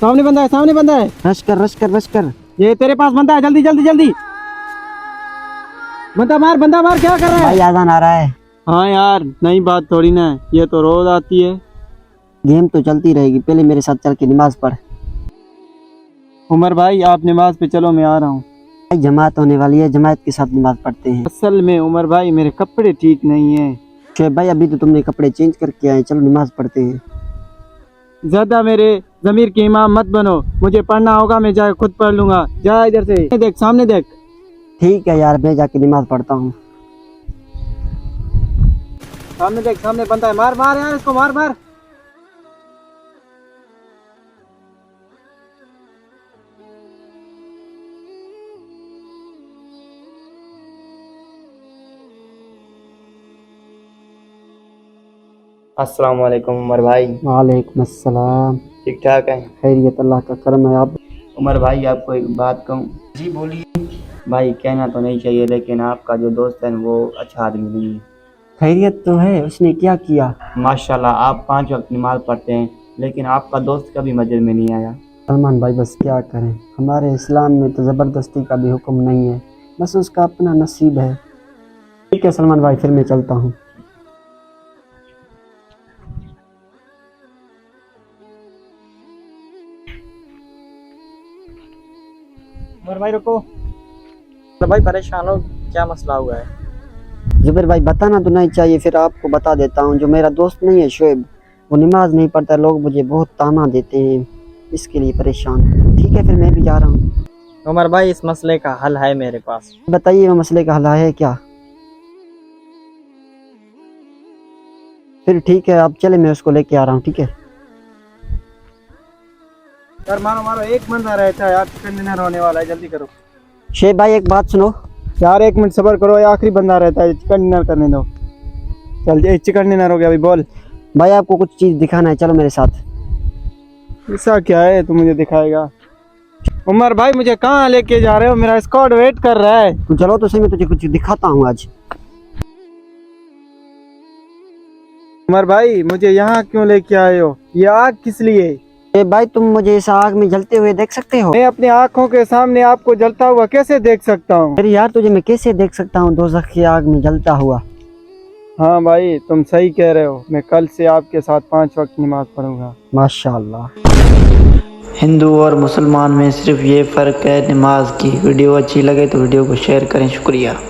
सामने बंदा है, सामने बंदा है। रश कर रश कर रश कर। ये तेरे पास बंदा है, जल्दी जल्दी जल्दी। बंदा मार, क्या कर रहा है? भाई आजान आ रहा है। हाँ यार, नई बात थोड़ी ना है, ये तो रोज आती है। गेम तो चलती रहेगी, पहले मेरे साथ चल के नमाज पढ़। उमर भाई आप नमाज पे चलो, मैं आ रहा हूँ। भाई जमात होने वाली है, जमात के साथ नमाज पढ़ते हैं। असल में उमर भाई मेरे कपड़े ठीक नहीं है। शुएब भाई अभी तो तुमने कपड़े चेंज करके आए, चलो नमाज पढ़ते हैं। ज्यादा मेरे जमीर के इमाम मत बनो, मुझे पढ़ना होगा, मैं जाके खुद पढ़ लूंगा। जा इधर से देख, सामने देख। ठीक है यार, मैं जाके नमाज पढ़ता हूँ। सामने देख, सामने बंदा है। मार मार यार इसको, मार मार। अस्सलाम वालेकुम उमर भाई। वालेकुम अस्सलाम। ठीक ठाक है? खैरियत, अल्लाह का करम है। आप? उमर भाई आपको एक बात कहूँ? जी बोलिए। भाई कहना तो नहीं चाहिए, लेकिन आपका जो दोस्त है वो अच्छा आदमी नहीं है। खैरियत तो है, उसने क्या किया? माशाल्लाह आप 5 वक्त नमाज पढ़ते हैं, लेकिन आपका दोस्त कभी मस्जिद में नहीं आया। सलमान भाई बस क्या करें, हमारे इस्लाम में तो ज़बरदस्ती का भी हुक्म नहीं है, बस उसका अपना नसीब है। ठीक है सलमान भाई, फिर मैं चलता हूँ। उमर भाई रुको। तो भाई परेशान हो, क्या मसला हुआ है? जुबैर भाई बताना तो नहीं चाहिए, फिर आपको बता देता हूँ। जो मेरा दोस्त नहीं है शुएब, वो नमाज नहीं पढ़ता, लोग मुझे बहुत ताना देते हैं, इसके लिए परेशान। ठीक है फिर मैं भी जा रहा हूँ। उमर भाई इस मसले का हल है मेरे पास। बताइए वो मसले का हल है क्या? फिर ठीक है आप चले, मैं उसको लेके आ रहा हूँ। ठीक है यार मारो मारो, एक बंदा रहता है यार, चिकन डिनर होने वाला है, जल्दी करो। शुएब भाई एक बात सुनो। यार एक मिनट सब्र करो, ये आखिरी बंदा रहता है, चिकन डिनर करने दो। चल ये चिकन डिनर हो गया, अभी बोल। भाई आपको कुछ चीज़ दिखाना है, चलो मेरे साथ। ऐसा क्या है तू मुझे दिखाएगा? उमर भाई मुझे कहाँ लेके जा रहे हो? मेरा स्क्वाड वेट कर रहा है। तो चलो तो सही, मैं तुझे कुछ दिखाता हूँ आज। उमर भाई मुझे यहाँ क्यों लेके आए हो? ये आग किस लिए? भाई तुम मुझे इस आग में जलते हुए देख सकते हो? मैं अपनी आंखों के सामने आपको जलता हुआ कैसे देख सकता हूँ? अरे यार तुझे मैं कैसे देख सकता हूँ दोज़ख की आग में जलता हुआ? हाँ भाई तुम सही कह रहे हो, मैं कल से आपके साथ 5 वक्त नमाज पढ़ूंगा। माशाअल्लाह। हिंदू और मुसलमान में सिर्फ ये फ़र्क है नमाज की। वीडियो अच्छी लगे तो वीडियो को शेयर करें। शुक्रिया।